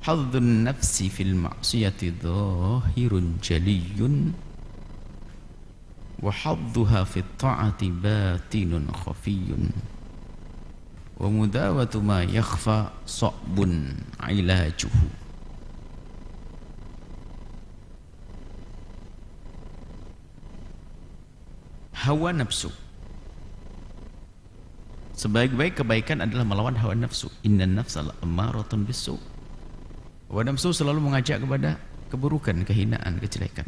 Hadzun nafsi fil ma'siyati dhahirun jaliyun wa hadduha fit ta'ati batinun khafiyun wa mudawatu ma yakhfa sa'bun ilajuhu. Hawa nafsu, sebaik-baik kebaikan adalah melawan hawa nafsu. Innan nafsa la'ammaratun bisu'. Hawa nafsu selalu mengajak kepada keburukan, kehinaan, kejelekan.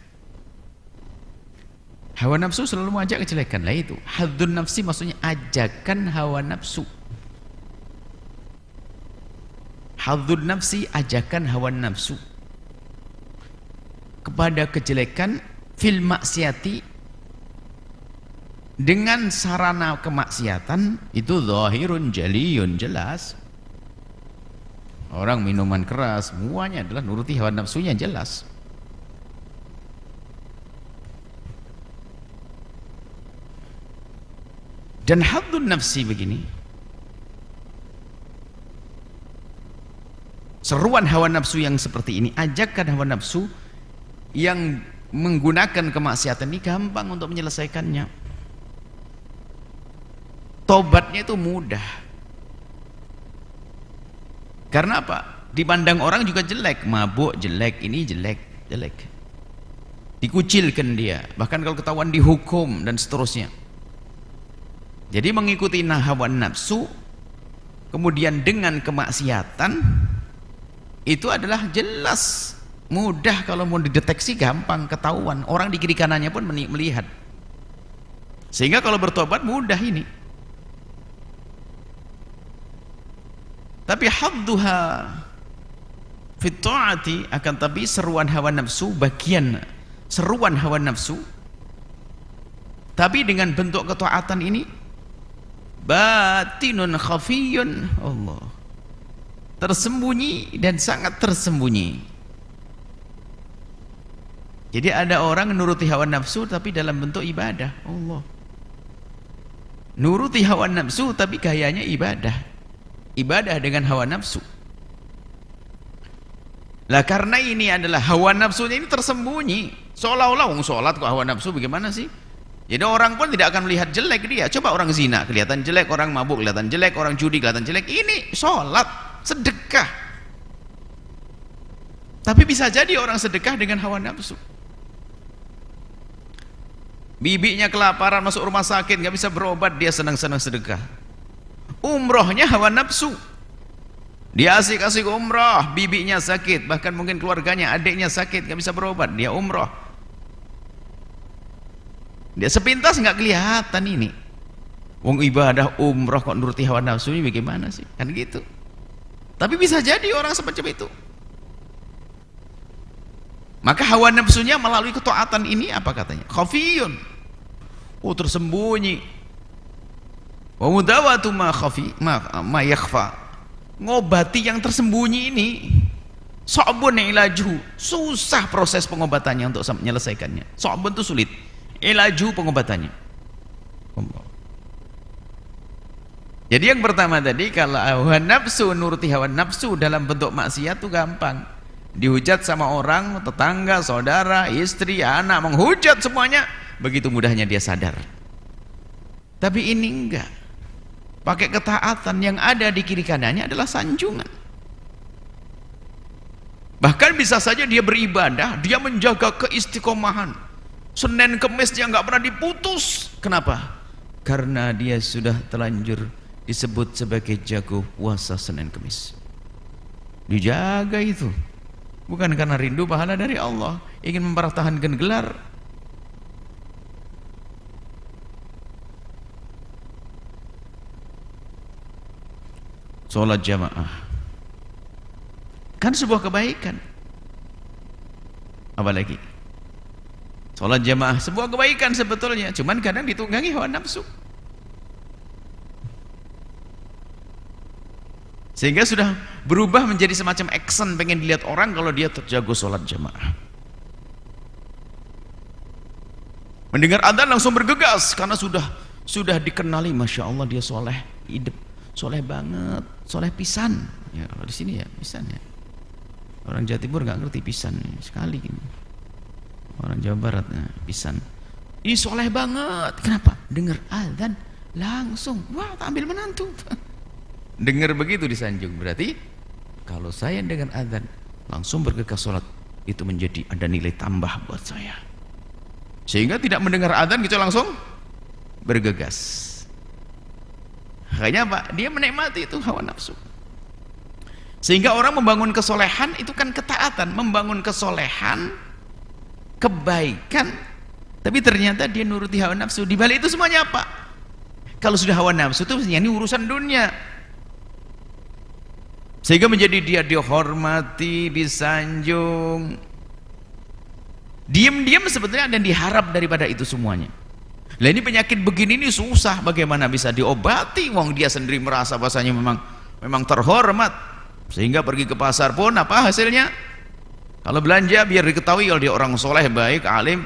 Hawa nafsu selalu mengajak kejelekan. Lah itu hadzun nafsi, maksudnya ajakan hawa nafsu. Hadzun nafsi, ajakan hawa nafsu kepada kejelekan, fil maksiati, dengan sarana kemaksiatan itu zahirun jaliyun, jelas. Orang minuman keras semuanya adalah nuruti hawa nafsunya, jelas. Dan hadzun nafsi begini, seruan hawa nafsu yang seperti ini, ajakan hawa nafsu yang menggunakan kemaksiatan ini gampang untuk menyelesaikannya. Tobatnya itu mudah. Karena apa? Dipandang orang juga jelek, mabuk jelek, ini jelek. Dikucilkan dia, bahkan kalau ketahuan dihukum dan seterusnya. Jadi mengikuti hawa nafsu kemudian dengan kemaksiatan itu adalah jelas, mudah. Kalau mau dideteksi gampang ketahuan, orang di kiri kanannya pun melihat. Sehingga kalau bertobat mudah ini. Tapi hadduha fit ta'ati, akan tapi seruan hawa nafsu, bagian seruan hawa nafsu tapi dengan bentuk ketaatan ini batinun khafiyun, Allah, tersembunyi dan sangat tersembunyi. Jadi ada orang nuruti hawa nafsu tapi dalam bentuk ibadah, Allah, nuruti hawa nafsu tapi gayanya ibadah dengan hawa nafsu. Lah karena ini adalah hawa nafsunya ini tersembunyi, seolah-olah sholat kok hawa nafsu, bagaimana sih? Jadi orang pun tidak akan melihat jelek dia. Coba orang zina kelihatan jelek, orang mabuk kelihatan jelek, orang judi kelihatan jelek. Ini sholat, sedekah. Tapi bisa jadi orang sedekah dengan hawa nafsu. Bibinya kelaparan masuk rumah sakit, nggak bisa berobat, dia senang-senang sedekah. Umrohnya hawa nafsu, dia asik-asik umroh, bibinya sakit, bahkan mungkin keluarganya, adiknya sakit, gak bisa berobat, dia umroh. Dia sepintas nggak kelihatan ini. Wong ibadah umroh kok nuruti hawa nafsu, ini bagaimana sih? Kan gitu. Tapi bisa jadi orang semacam itu. Maka hawa nafsunya melalui ketaatan ini apa katanya? Khafiyun, oh tersembunyi. Wa mudawatu ma khafi ma yakhfa, ngobati yang tersembunyi ini sa'bun ilaju, susah proses pengobatannya untuk menyelesaikannya. Sa'bun itu sulit, ilaju pengobatannya. Jadi yang pertama tadi, kalau hawa nafsu, nuruti hawa nafsu dalam bentuk maksiat itu gampang. Dihujat sama orang, tetangga, saudara, istri, anak, menghujat semuanya, begitu mudahnya dia sadar. Tapi ini enggak. Pakai ketaatan, yang ada di kiri kanannya adalah sanjungan. Bahkan bisa saja dia beribadah, dia menjaga keistiqomahan, Senin Kemis dia nggak pernah diputus. Kenapa? Karena dia sudah terlanjur disebut sebagai jago puasa Senin Kemis. Dijaga itu bukan karena rindu pahala dari Allah, ingin mempertahankan gelar. Sholat jamaah kan sebuah kebaikan, apalagi sholat jamaah sebuah kebaikan sebetulnya, cuman kadang ditunggangi hawa nafsu, sehingga sudah berubah menjadi semacam action, pengen dilihat orang kalau dia terjago sholat jamaah. Mendengar adzan langsung bergegas karena sudah dikenali, masya Allah dia soleh, hidup soleh banget, soleh pisan. Ya, kalau di sini ya pisan ya. Orang Jawa Timur nggak ngerti pisan sekali gini. Orang Jawa Barat pisan. Ih soleh banget. Kenapa? Dengar azan langsung wah tak ambil menantu. Dengar begitu di Sanjung, berarti kalau saya dengan azan langsung bergegas sholat, itu menjadi ada nilai tambah buat saya, sehingga tidak mendengar azan gitu langsung bergegas. Akhirnya apa? Dia menikmati itu hawa nafsu. Sehingga orang membangun kesolehan itu kan ketaatan, membangun kesolehan, kebaikan, tapi ternyata dia nuruti hawa nafsu. Di balik itu semuanya apa? Kalau sudah hawa nafsu itu ini urusan dunia, sehingga menjadi dia dihormati, disanjung, diam-diam sebetulnya dan diharap daripada itu semuanya. Lah ini penyakit begini ini susah, bagaimana bisa diobati? Wong dia sendiri merasa bahasanya memang terhormat, sehingga pergi ke pasar pun apa hasilnya? Kalau belanja biar diketahui kalau dia orang soleh, baik, alim,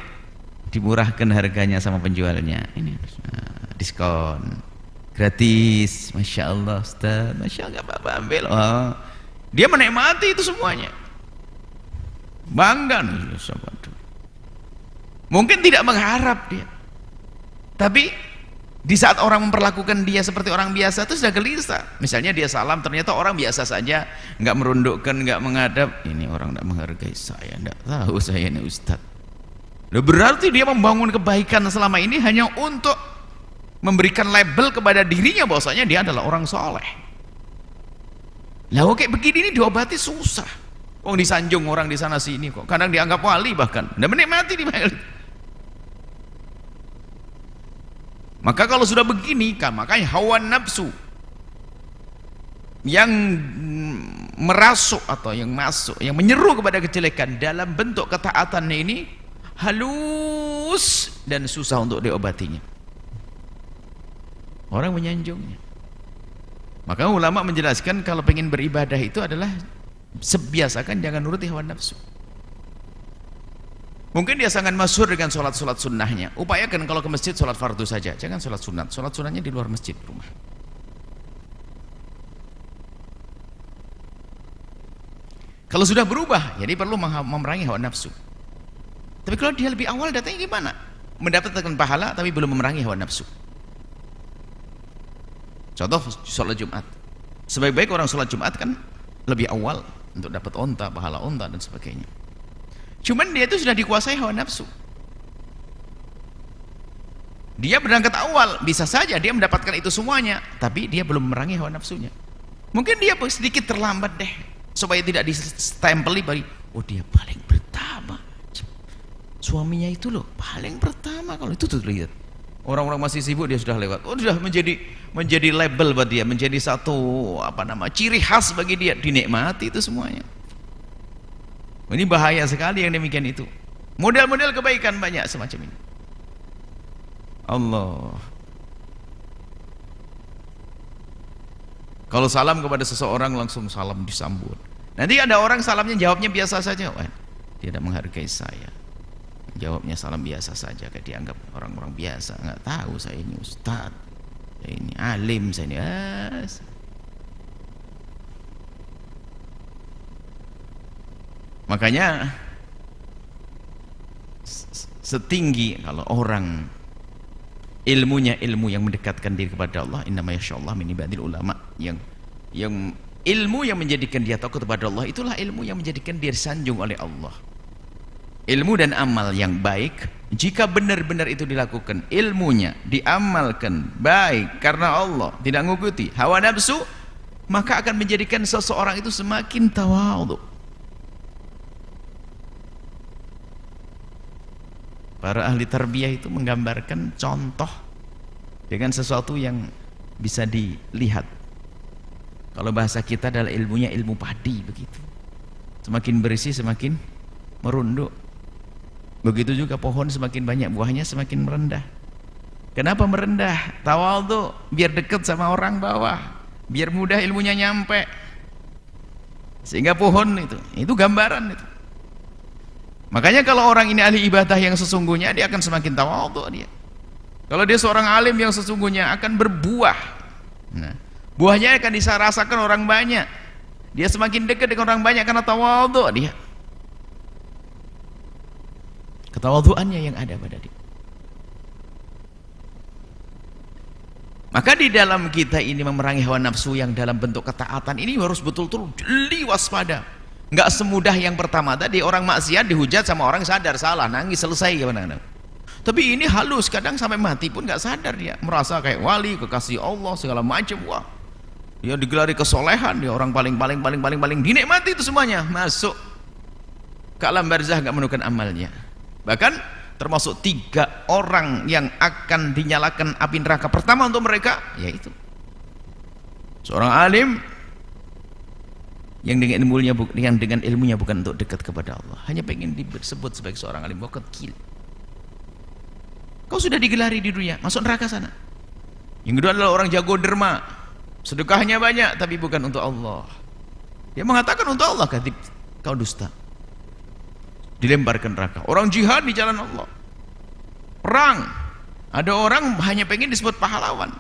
dimurahkan harganya sama penjualnya. Ini diskon, gratis, masya Allah Ustaz, masya Allah, apa-apa ambil. Oh, dia menikmati itu semuanya, bangga nih. Mungkin tidak mengharap dia, tapi di saat orang memperlakukan dia seperti orang biasa itu sudah gelisah. Misalnya dia salam, ternyata orang biasa saja, nggak merundukkan, nggak menghadap. Ini orang nggak menghargai saya, nggak tahu saya ini Ustaz. Berarti dia membangun kebaikan selama ini hanya untuk memberikan label kepada dirinya bahwasanya dia adalah orang soleh. Lah kayak begini ini diobati susah. Wong disanjung orang di sana sini kok, kadang dianggap wali bahkan, dan menikmati di mana. Maka kalau sudah begini kan, makanya hawa nafsu yang merasuk atau yang masuk, yang menyeru kepada kejelekan dalam bentuk ketaatannya ini halus dan susah untuk diobatinya. Orang menyanjungnya. Maka ulama menjelaskan kalau pengen beribadah itu adalah sebiasakan jangan nuruti hawa nafsu. Mungkin dia sangat masyhur dengan sholat-sholat sunnahnya, upayakan kalau ke masjid sholat fardu saja, jangan sholat sunat. Sholat sunnahnya di luar masjid rumah. Kalau sudah berubah, jadi perlu memerangi hawa nafsu. Tapi kalau dia lebih awal datangnya gimana? Mendapatkan pahala tapi belum memerangi hawa nafsu. Contoh sholat Jumat, sebaik-baik orang sholat Jumat kan lebih awal untuk dapat onta, pahala onta dan sebagainya. Cuman dia itu sudah dikuasai hawa nafsu. Dia berangkat awal, bisa saja dia mendapatkan itu semuanya, tapi dia belum memerangi hawa nafsunya. Mungkin dia sedikit terlambat deh, supaya tidak distempeli bagi, oh dia paling pertama, suaminya itu loh paling pertama. Kalau itu tuh lihat, orang-orang masih sibuk dia sudah lewat. Oh sudah menjadi label buat dia, menjadi satu ciri khas bagi dia, dinikmati itu semuanya. Ini bahaya sekali yang demikian itu. Model-model kebaikan banyak semacam ini. Allah. Kalau salam kepada seseorang langsung salam disambut. Nanti ada orang salamnya jawabnya biasa saja. Wah, dia tidak menghargai saya. Jawabnya salam biasa saja, kayak dianggap orang-orang biasa. Nggak tahu saya ini ustaz, saya ini alim, saya ini Makanya setinggi kalau orang ilmunya ilmu yang mendekatkan diri kepada Allah, innama yasyaallah min ibadil ulama, yang ilmu yang menjadikan dia takut kepada Allah, itulah ilmu yang menjadikan dia sanjung oleh Allah. Ilmu dan amal yang baik, jika benar-benar itu dilakukan, ilmunya diamalkan baik karena Allah, tidak mengikuti hawa nafsu, maka akan menjadikan seseorang itu semakin tawadhu. Para ahli tarbiyah itu menggambarkan contoh dengan sesuatu yang bisa dilihat. Kalau bahasa kita adalah ilmunya ilmu padi begitu. Semakin berisi semakin merunduk. Begitu juga pohon semakin banyak buahnya semakin merendah. Kenapa merendah? Tawadhu, biar dekat sama orang bawah, biar mudah ilmunya nyampe. Sehingga pohon itu gambaran itu. Makanya kalau orang ini ahli ibadah yang sesungguhnya, dia akan semakin tawadhu dia. Kalau dia seorang alim yang sesungguhnya akan berbuah. Nah, buahnya akan bisa rasakan orang banyak. Dia semakin dekat dengan orang banyak karena tawadhu dia. Ketawadhuannya yang ada pada dia. Maka di dalam kita ini memerangi hawa nafsu yang dalam bentuk ketaatan ini harus betul-betul jeli waspada. Nggak semudah yang pertama tadi, orang maksiat dihujat sama orang sadar salah, nangis selesai gimana. Tapi ini halus, kadang sampai mati pun nggak sadar dia, merasa kayak wali, kekasih Allah segala macam. Wah, dia digelari kesolehan, dia orang paling dinikmati itu semuanya, masuk ke alam barzah nggak menemukan amalnya. Bahkan termasuk 3 orang yang akan dinyalakan api neraka pertama untuk mereka, yaitu seorang alim yang dengan ilmunya bukan untuk dekat kepada Allah, hanya pengen disebut sebagai seorang alim. Kau sudah digelari di dunia, masuk neraka sana. Yang kedua adalah orang jago derma, sedekahnya banyak tapi bukan untuk Allah. Dia mengatakan untuk Allah, kadhib, kau dusta, dilempar ke neraka. Orang jihad di jalan Allah, perang, ada orang hanya pengen disebut pahlawan,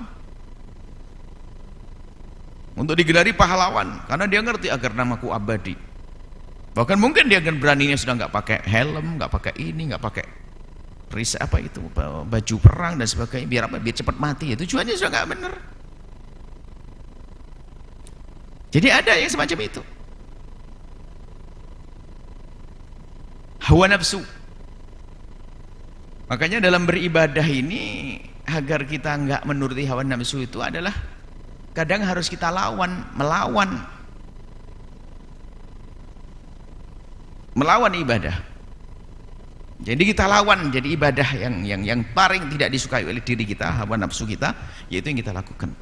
untuk digelari pahlawan karena dia ngerti agar namaku abadi. Bahkan mungkin dia beraninya sudah nggak pakai helm, nggak pakai ini, nggak pakai baju perang dan sebagainya, biar apa? Biar cepat mati. Ya tujuannya sudah nggak benar. Jadi ada yang semacam itu, hawa nafsu. Makanya dalam beribadah ini, agar kita nggak menuruti hawa nafsu itu adalah kadang harus kita melawan ibadah. Jadi kita lawan, jadi ibadah yang paling tidak disukai oleh diri kita, hawa nafsu kita, yaitu yang kita lakukan.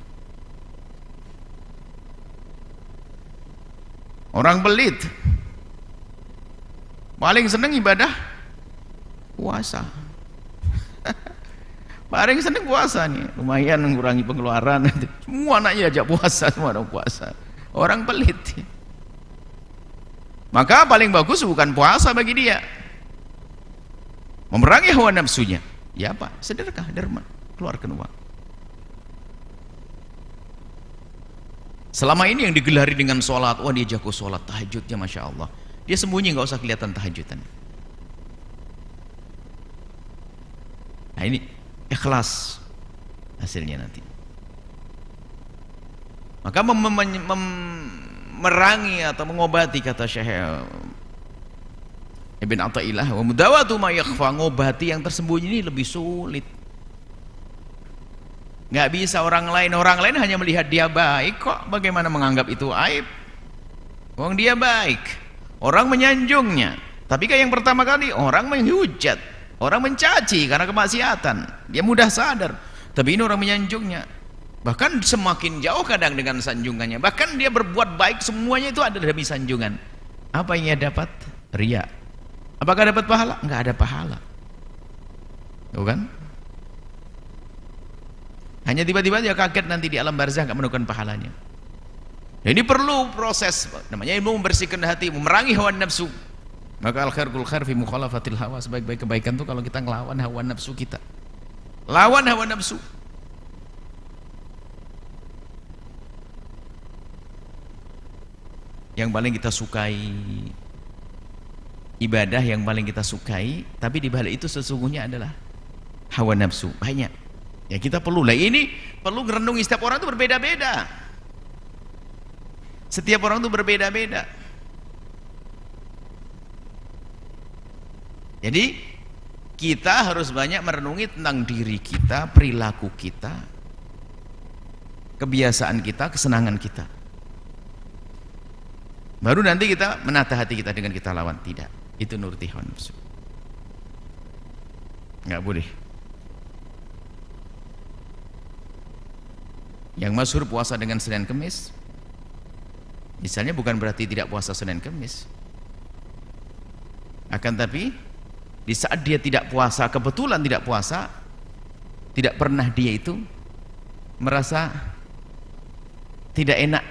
Orang pelit paling seneng ibadah puasa. Paling seneng puasa nih, lumayan mengurangi pengeluaran. Semua anaknya ajak puasa, semua orang puasa. Orang pelit. Maka paling bagus bukan puasa bagi dia, memerangi hawa nafsunya. Ya apa? Sedekah, derma, keluarkan uang. Selama ini yang digelari dengan sholat, wah dia jago sholat, tahajudnya masya Allah. Dia sembunyi, nggak usah kelihatan tahajudan. Nah ini ikhlas hasilnya nanti. Maka memerangi atau mengobati, kata Syekh Ibn Athaillah, wa mudawatu ma yakhfa, ngobati yang tersembunyi ini lebih sulit. Nggak bisa orang lain hanya melihat dia baik kok, bagaimana menganggap itu aib? Wong dia baik, orang menyanjungnya. Tapi kayak yang pertama kali, orang menghujat, orang mencaci karena kemaksiatan, dia mudah sadar. Tapi ini orang menyanjungnya, bahkan semakin jauh kadang dengan sanjungannya. Bahkan dia berbuat baik, semuanya itu ada demi sanjungan. Apa yang dia dapat? Riya. Apakah dapat pahala? Enggak ada pahala. Tuh kan? Hanya tiba-tiba dia kaget nanti di alam barzah enggak menemukan pahalanya. Ini perlu proses, namanya ilmu membersihkan hati, memerangi hawa nafsu. Maka al-khairul khair fi mukhalafatil hawa, sebaik-baik kebaikan itu kalau kita ngelawan hawa nafsu kita. Lawan hawa nafsu. Yang paling kita sukai, ibadah yang paling kita sukai, tapi di balik itu sesungguhnya adalah hawa nafsu. Banyak. Ya kita perlu lah, ini perlu merenungi. Setiap orang itu berbeda-beda. Setiap orang itu berbeda-beda. Jadi kita harus banyak merenungi tentang diri kita, perilaku kita, kebiasaan kita, kesenangan kita. Baru nanti kita menata hati kita dengan kita lawan. Tidak, itu nuruti hawa nafsu. Nggak boleh. Yang masyhur puasa dengan Senin Kemis, misalnya bukan berarti tidak puasa Senin Kemis. Akan tapi di saat dia tidak puasa, kebetulan tidak puasa, tidak pernah dia itu merasa tidak enak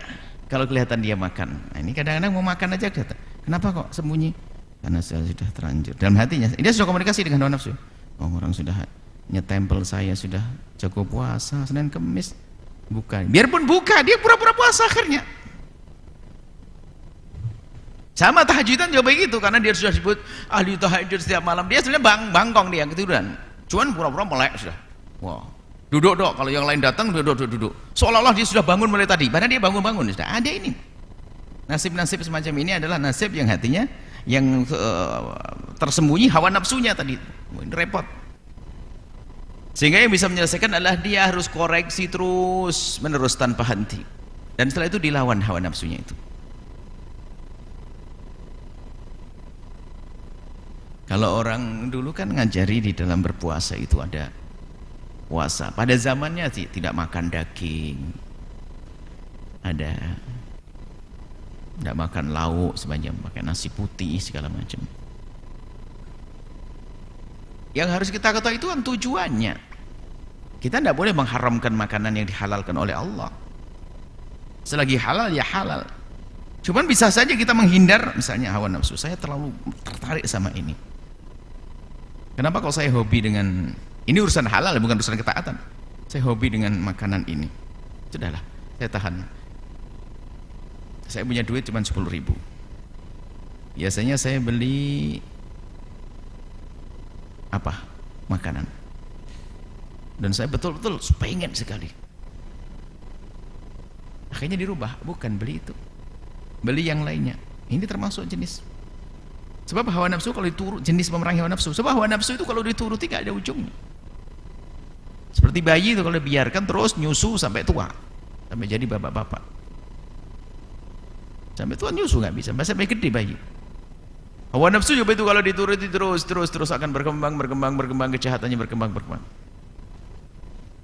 kalau kelihatan dia makan. Nah, ini kadang-kadang mau makan aja kata, kenapa kok sembunyi? Karena saya sudah terlanjur. Dalam hatinya, dia sudah komunikasi dengan hawa nafsu. Oh, orang sudah nyetempel saya sudah jago puasa Senin Kemis. Bukan. Biarpun buka, dia pura-pura puasa akhirnya. Sama tahajudan juga begitu, karena dia sudah disebut ahli tahajud setiap malam. Dia sebenarnya bangkong dia ketiduran, cuman pura-pura melek sudah. Wah, duduk dok, kalau yang lain datang duduk. Seolah-olah dia sudah bangun mulai tadi, padahal dia bangun sudah. Ada ini nasib-nasib semacam ini adalah nasib yang hatinya yang tersembunyi hawa nafsunya tadi. Ini repot. Sehingga yang bisa menyelesaikan adalah dia harus koreksi terus menerus tanpa henti, dan setelah itu dilawan hawa nafsunya itu. Kalau orang dulu kan ngajari di dalam berpuasa itu ada puasa. Pada zamannya sih tidak makan daging, ada tidak makan lauk sebanyak, makan nasi putih segala macam. Yang harus kita ketahui itu kan tujuannya. Kita tidak boleh mengharamkan makanan yang dihalalkan oleh Allah. Selagi halal ya halal. Cuman bisa saja kita menghindar, misalnya hawa nafsu. Saya terlalu tertarik sama ini. Kenapa kalau saya hobi dengan ini, urusan halal bukan urusan ketaatan. Saya hobi dengan makanan ini. Sudahlah, saya tahan. Saya punya duit cuma 10.000. Biasanya saya beli apa? Makanan. Dan saya betul-betul pengen sekali. Akhirnya dirubah, bukan beli itu. Beli yang lainnya. Ini termasuk jenis. Sebab hawa nafsu kalau diturut, jenis memerangi hawa nafsu. Sebab hawa nafsu itu kalau dituruti gak ada ujungnya. Seperti bayi itu kalau dibiarkan terus nyusu sampai tua, sampai jadi bapak-bapak. Sampai tua nyusu nggak bisa, sampai gede bayi. Hawa nafsu juga itu kalau dituruti terus akan berkembang kejahatannya berkembang.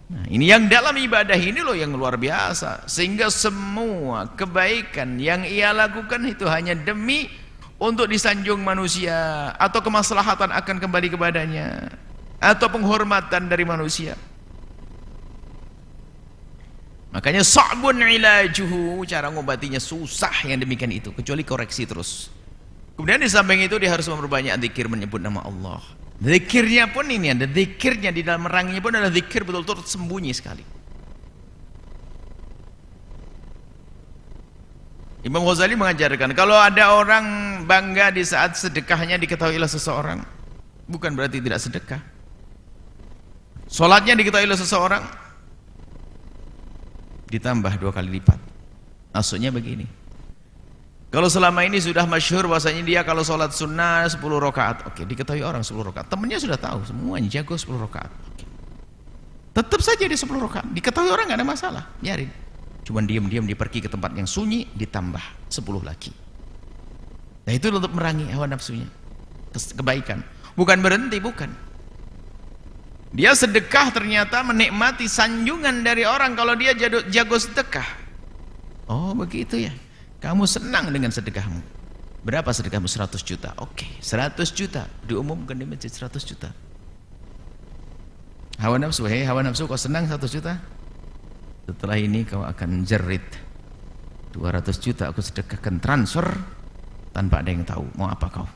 Nah, ini yang dalam ibadah ini loh yang luar biasa. Sehingga semua kebaikan yang ia lakukan itu hanya demi untuk disanjung manusia, atau kemaslahatan akan kembali kepadanya, atau penghormatan dari manusia. Makanya sa'bun ilajuhu, cara ngobatinya susah yang demikian itu, kecuali koreksi terus. Kemudian di samping itu dia harus memperbanyak zikir, menyebut nama Allah. Zikirnya pun ini ada zikirnya di dalam meranginya pun adalah zikir betul-betul sembunyi sekali. Imam Ghazali mengajarkan, kalau ada orang bangga di saat sedekahnya diketahui oleh seseorang, bukan berarti tidak sedekah. Sholatnya diketahui oleh seseorang, ditambah 2 kali lipat. Maksudnya begini, kalau selama ini sudah masyhur bahwasanya dia kalau sholat sunnah 10 rakaat, oke, diketahui orang 10 rakaat, temennya sudah tahu semuanya jago 10 rakaat, oke, tetap saja dia 10 rakaat, diketahui orang nggak ada masalah, biarin. Cuman diam-diam dia pergi ke tempat yang sunyi, ditambah 10 lagi. Nah itu untuk merangi hawa nafsunya, kebaikan. Bukan berhenti, bukan. Dia sedekah ternyata menikmati sanjungan dari orang kalau dia jago sedekah. Oh begitu ya, kamu senang dengan sedekahmu. Berapa sedekahmu? 100 juta. Oke, 100 juta diumumkan di masjid, 100 juta. Hawa nafsu, hei hawa nafsu, kau senang 100 juta? Setelah ini kau akan jerit, 200 juta aku sedekahkan transfer tanpa ada yang tahu, mau apa kau?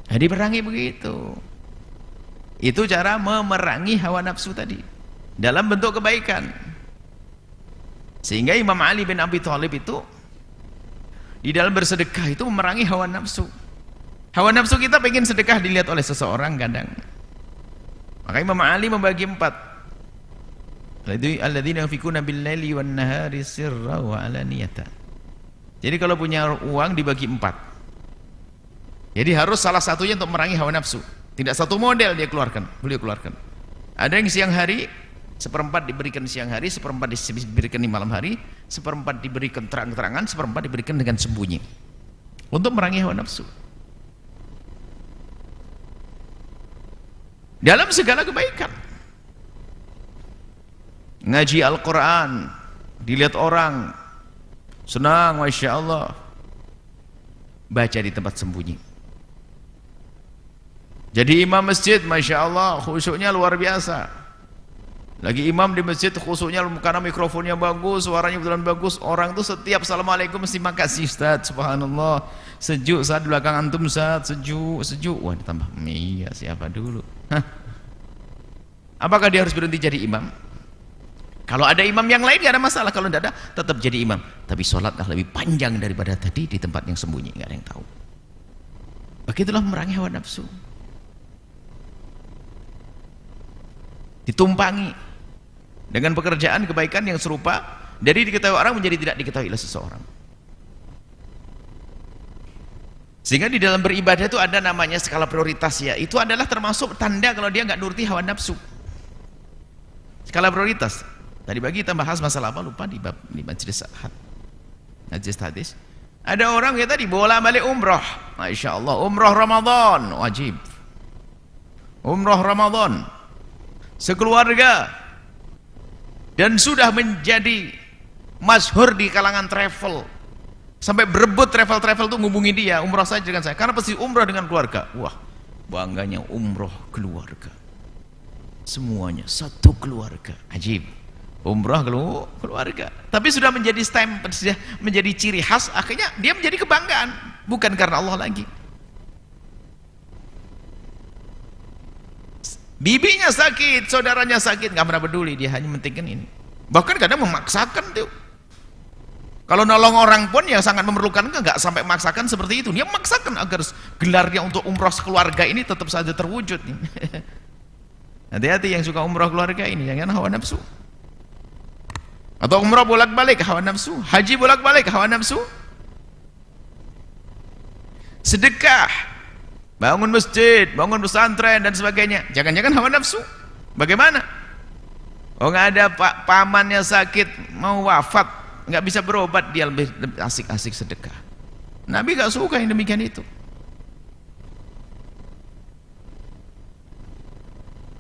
Jadi perangi begitu. Itu cara memerangi hawa nafsu tadi dalam bentuk kebaikan. Sehingga Imam Ali bin Abi Thalib itu di dalam bersedekah itu memerangi hawa nafsu. Hawa nafsu kita pengen sedekah dilihat oleh seseorang kadang. Maka Imam Ali membagi 4. Alladzina yunfikuna bil-laili wan-nahari sirra wa alaniyata. Jadi kalau punya uang dibagi 4. Jadi harus salah satunya untuk memerangi hawa nafsu. Tidak satu model dia keluarkan, beliau keluarkan. Ada yang siang hari, 1/4 diberikan siang hari, 1/4 diberikan di malam hari, 1/4 diberikan terang-terangan, 1/4 diberikan dengan sembunyi. Untuk memerangi hawa nafsu. Dalam segala kebaikan. Ngaji Al-Quran, dilihat orang, senang, Masya Allah. Baca di tempat sembunyi. Jadi imam masjid, Masya Allah, khusyuknya luar biasa. Lagi imam di masjid, khusyuknya karena mikrofonnya bagus, suaranya betulan bagus. Orang tuh setiap Assalamualaikum mesti makasih Ustaz, subhanallah. Sejuk saat di belakang antum Ustaz, sejuk. Wah ditambah, iya siapa dulu. Hah? Apakah dia harus berhenti jadi imam? Kalau ada imam yang lain nggak ada masalah, kalau tidak ada tetap jadi imam, tapi sholatlah lebih panjang daripada tadi di tempat yang sembunyi, nggak ada yang tahu. Begitulah memerangi hawa nafsu, ditumpangi dengan pekerjaan kebaikan yang serupa, dari diketahui orang menjadi tidak diketahui oleh seseorang. Sehingga di dalam beribadah itu ada namanya skala prioritas, ya, itu adalah termasuk tanda kalau dia nggak nuruti hawa nafsu. Skala prioritas. Tadi pagi kita bahas masalah apa, lupa, di majelis hadis. Ada orang ya tadi bola balik umroh, Masya Allah, umroh Ramadan wajib, umroh Ramadan sekeluarga, dan sudah menjadi masyhur di kalangan travel, sampai berebut travel tuh ngubungi dia, umroh saja dengan saya, karena pasti umroh dengan keluarga. Wah, bangganya umroh keluarga, semuanya satu keluarga, ajib. Umrah keluarga, tapi sudah menjadi stempel, sudah menjadi ciri khas, akhirnya dia menjadi kebanggaan, bukan karena Allah lagi. Bibinya sakit, saudaranya sakit, nggak pernah peduli, dia hanya mentingkan ini. Bahkan kadang memaksakan tuh. Kalau nolong orang pun yang sangat memerlukan, nggak sampai memaksakan seperti itu, dia memaksakan agar gelarnya untuk umrah keluarga ini tetap saja terwujud. Hati-hati yang suka umrah keluarga ini, jangan hawa nafsu. Atau umrah bolak-balik hawa nafsu, haji bolak-balik hawa nafsu. Sedekah, bangun masjid, bangun pesantren dan sebagainya, jangan-jangan hawa nafsu. Bagaimana? Oh, nggak ada pamannya sakit mau wafat, nggak bisa berobat, dia lebih asik-asik sedekah. Nabi nggak suka yang demikian itu.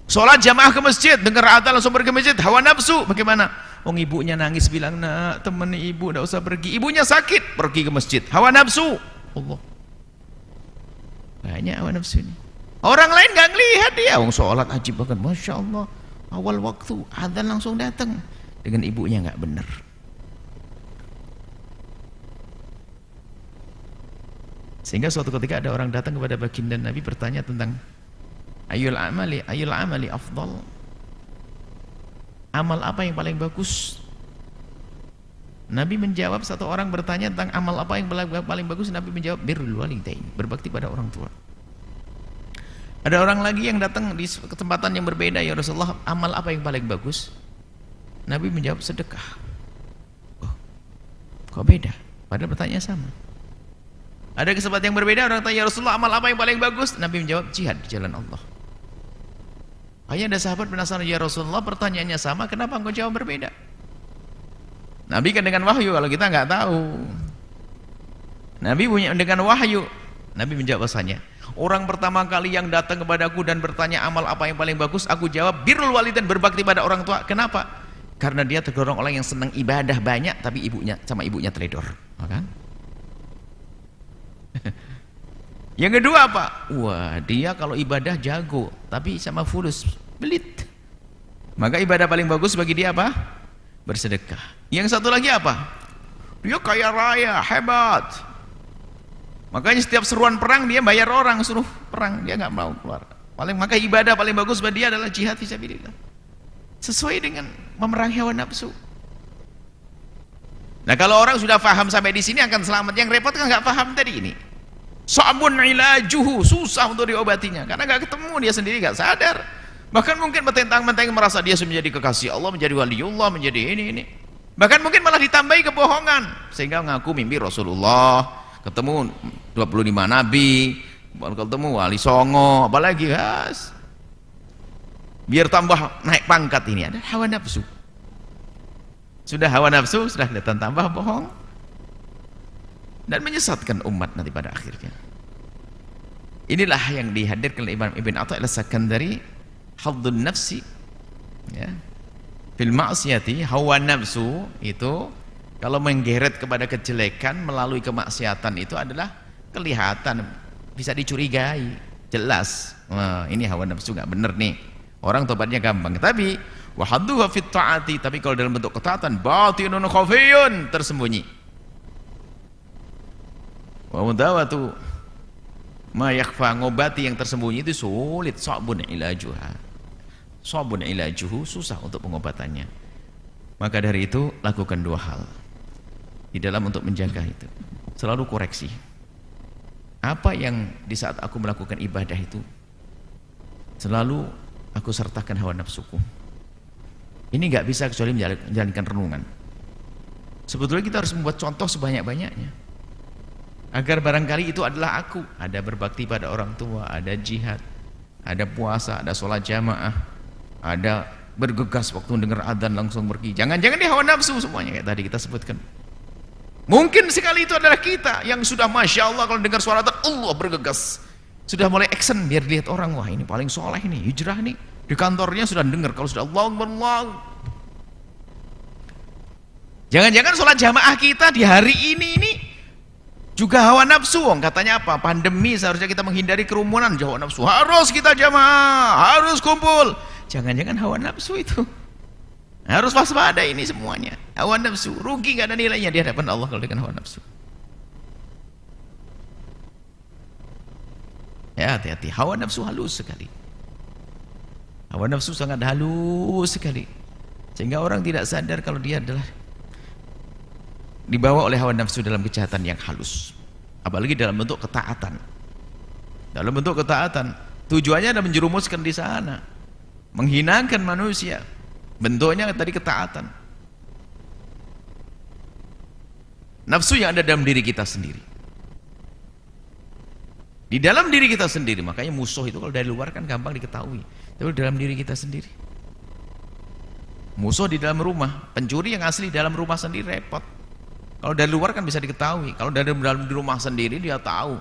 Sholat jamaah ke masjid, dengar azan langsung pergi ke masjid, hawa nafsu. Bagaimana? Oh, ibunya nangis bilang, nak temani ibu, tidak usah pergi. Ibunya sakit, pergi ke masjid, hawa nafsu. Allah, banyak hawa nafsu ini. Orang lain nggak ngelihat dia, sholat ajib bahkan, Masya Allah, awal waktu azan langsung datang, dengan ibunya nggak benar. Sehingga suatu ketika ada orang datang kepada baginda Nabi bertanya tentang ayul amali afdal, amal apa yang paling bagus? Nabi menjawab, satu orang bertanya tentang amal apa yang paling bagus, Nabi menjawab birrul walidain, berbakti pada orang tua. Ada orang lagi yang datang di kesempatan yang berbeda, ya Rasulullah, amal apa yang paling bagus? Nabi menjawab sedekah. Oh, kok beda? Padahal pertanyaan sama. Ada kesempatan yang berbeda, orang tanya, ya Rasulullah, amal apa yang paling bagus? Nabi menjawab jihad di jalan Allah. Hanya ada sahabat penasaran, ya Rasulullah, pertanyaannya sama, kenapa engkau jawab berbeda? Nabi kan dengan wahyu, kalau kita nggak tahu. Nabi punya dengan wahyu. Nabi menjawab bahasanya, orang pertama kali yang datang kepadaku dan bertanya amal apa yang paling bagus, aku jawab birrul walidain, berbakti pada orang tua. Kenapa? Karena dia tergolong orang yang senang ibadah banyak, tapi ibunya teledor. Maka yang kedua apa? Wah, dia kalau ibadah jago, tapi sama fulus, belit. Maka ibadah paling bagus bagi dia apa? Bersedekah. Yang satu lagi apa? Dia kaya raya, hebat. Makanya setiap seruan perang dia bayar orang suruh perang, dia nggak mau keluar. Maka ibadah paling bagus bagi dia adalah jihad fisabilillah. Sesuai dengan memerangi hawa nafsu. Nah, kalau orang sudah paham sampai di sini akan selamat. Yang repot kan nggak paham tadi ini. Sabun ilajuhu, susah untuk diobatinya karena nggak ketemu, dia sendiri nggak sadar. Bahkan mungkin mentang-mentang merasa dia sudah menjadi kekasih Allah, menjadi waliullah, menjadi ini. Bahkan mungkin malah ditambahi kebohongan sehingga ngaku mimpi Rasulullah, ketemu 25 nabi, ketemu wali songo, apalagi guys. Biar tambah naik pangkat, ini ada hawa nafsu. Sudah hawa nafsu, sudah kelihatan tambah bohong dan menyesatkan umat nanti pada akhirnya. Inilah yang dihadirkan oleh Imam Ibn Atha al-Sakandari, haddun nafsi, ya, fil ma'siyati. Hawa nafsu itu kalau menggeret kepada kejelekan melalui kemaksiatan itu adalah kelihatan, bisa dicurigai, jelas. Wah, ini hawa nafsu nggak bener nih, orang tobatnya gampang. Tapi wa hadduha fit ta'ati, tapi kalau dalam bentuk ketaatan, batinun khafiyun, tersembunyi. Wa mudawatu ma yakhfa, ngobati yang tersembunyi itu sulit. Sabun ilajuha, sabun ilajuhu, susah untuk pengobatannya. Maka dari itu lakukan dua hal di dalam untuk menjaga itu. Selalu koreksi. Apa yang di saat aku melakukan ibadah itu selalu aku sertakan hawa nafsuku. Ini nggak bisa kecuali menjalankan renungan. Sebetulnya kita harus membuat contoh sebanyak-banyaknya agar barangkali itu adalah aku. Ada berbakti pada orang tua, ada jihad, ada puasa, ada sholat jamaah, ada bergegas waktu dengar adzan langsung pergi. Jangan-jangan di hawa nafsu semuanya kayak tadi kita sebutkan. Mungkin sekali itu adalah kita yang sudah Masya Allah kalau dengar suara adzan Allah bergegas, sudah mulai action biar lihat orang, wah ini paling soleh ini, hijrah nih. Di kantornya sudah dengar kalau sudah Allahu Akbar. Jangan-jangan sholat jamaah kita di hari ini juga hawa nafsu. Katanya apa? Pandemi seharusnya kita menghindari kerumunan, hawa nafsu. Harus kita jamaah, harus kumpul. Jangan-jangan hawa nafsu itu. Harus waspada ini semuanya. Hawa nafsu, rugi gak ada nilainya di hadapan Allah kalau dengan hawa nafsu. Ya hati-hati, hawa nafsu halus sekali. Hawa nafsu sangat halus sekali. Sehingga orang tidak sadar kalau dia adalah dibawa oleh hawa nafsu dalam kejahatan yang halus. Apalagi dalam bentuk ketaatan. Dalam bentuk ketaatan, tujuannya adalah menjerumuskan di sana, menghinakan manusia. Bentuknya tadi ketaatan. Nafsu yang ada dalam diri kita sendiri. Di dalam diri kita sendiri, makanya musuh itu kalau dari luar kan gampang diketahui. Tapi dalam diri kita sendiri. Musuh di dalam rumah, pencuri yang asli dalam rumah sendiri repot. Kalau dari luar kan bisa diketahui. Kalau dari dalam di rumah sendiri dia tahu.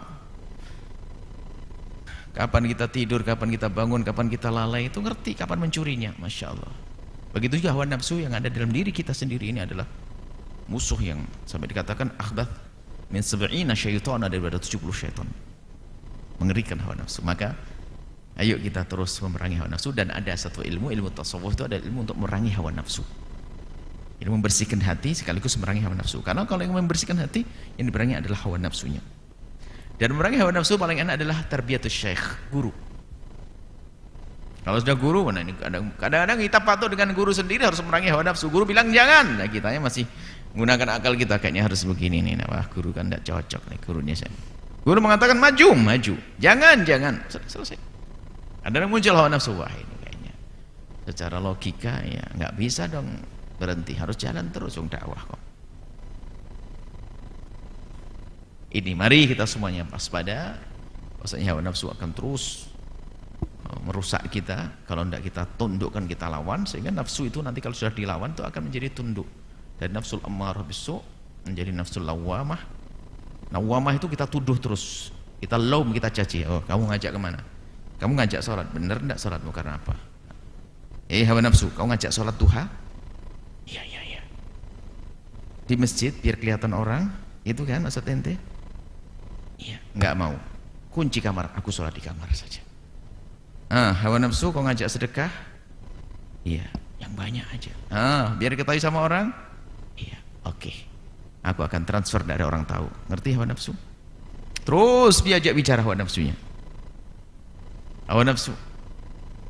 Kapan kita tidur, kapan kita bangun, kapan kita lalai, itu ngerti kapan mencurinya. Masya Allah. Begitu juga hawa nafsu yang ada dalam diri kita sendiri ini adalah musuh yang sampai dikatakan akhbath min sab'ina syaitan, daripada 70 syaitan. Mengerikan hawa nafsu. Maka ayo kita terus memerangi hawa nafsu. Dan ada satu ilmu tasawuf itu ada ilmu untuk memerangi hawa nafsu. Ilmu membersihkan hati sekaligus memerangi hawa nafsu. Karena kalau yang membersihkan hati, yang diperangi adalah hawa nafsunya. Dan memerangi hawa nafsu paling enak adalah tarbiyatus syekh, guru. Kalau sudah guru, nah ini kadang-kadang kita patuh dengan guru sendiri harus memerangi hawa nafsu. Guru bilang jangan, nah kitanya masih menggunakan akal kita, kayaknya harus begini nih. Nah, wah guru kan tidak cocok nih gurunya saya. Guru mengatakan maju, jangan, selesai. Ada yang muncul hawa nafsu, wah ini kayaknya secara logika ya nggak bisa dong berhenti, harus jalan terus dakwah kok. Ini mari kita semuanya waspada, bahwasanya hawa nafsu akan terus merusak kita kalau tidak kita tundukkan, kita lawan, sehingga nafsu itu nanti kalau sudah dilawan itu akan menjadi tunduk. Dari nafsul ammarah bisu menjadi nafsul lawamah. Lawamah itu kita tuduh terus, kita laum, kita caci. Oh kamu ngajak kemana? Kamu ngajak sholat, bener tidak sholatmu karena apa? Hawa nafsu, kamu ngajak sholat duha? Iya. Di masjid biar kelihatan orang, itu kan maksud ente? Iya, nggak mau. Kunci kamar, aku sholat di kamar saja. Hawa nafsu kau ngajak sedekah? Iya, yang banyak aja. Biar diketahui sama orang? Iya, oke. Aku akan transfer dari orang tahu. Ngerti hawa nafsu? Terus diajak bicara hawa nafsunya. Hawa nafsu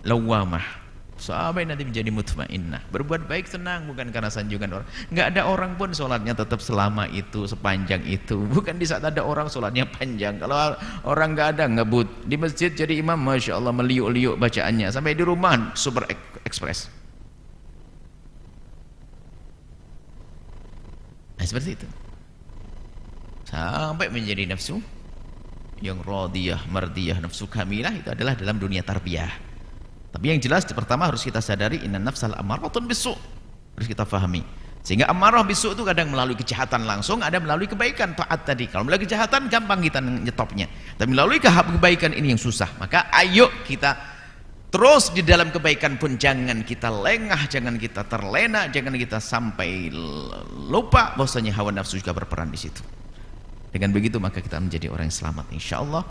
lawamah sampai nanti menjadi mutmainnah. Berbuat baik tenang, bukan karena sanjungan orang. Nggak ada orang pun sholatnya tetap selama itu, sepanjang itu. Bukan di saat ada orang sholatnya panjang. Kalau orang nggak ada, ngebut di masjid jadi imam, masya Allah meliuk-liuk bacaannya. Sampai di rumah super ekspres. Nah seperti itu. Sampai menjadi nafsu yang radiyah, mardiyah, nafsu kamilah, itu adalah dalam dunia tarbiyah. Tapi yang jelas pertama harus kita sadari inna nafsal ammaratun bisu, harus kita fahami. Sehingga amarah bisu itu kadang melalui kejahatan langsung, ada melalui kebaikan, taat tadi. Kalau melalui kejahatan gampang kita nyetopnya, tapi melalui kebaikan ini yang susah. Maka ayo kita terus di dalam kebaikan pun jangan kita lengah, jangan kita terlena, jangan kita sampai lupa bahwasanya hawa nafsu juga berperan di situ. Dengan begitu maka kita menjadi orang yang selamat insyaallah.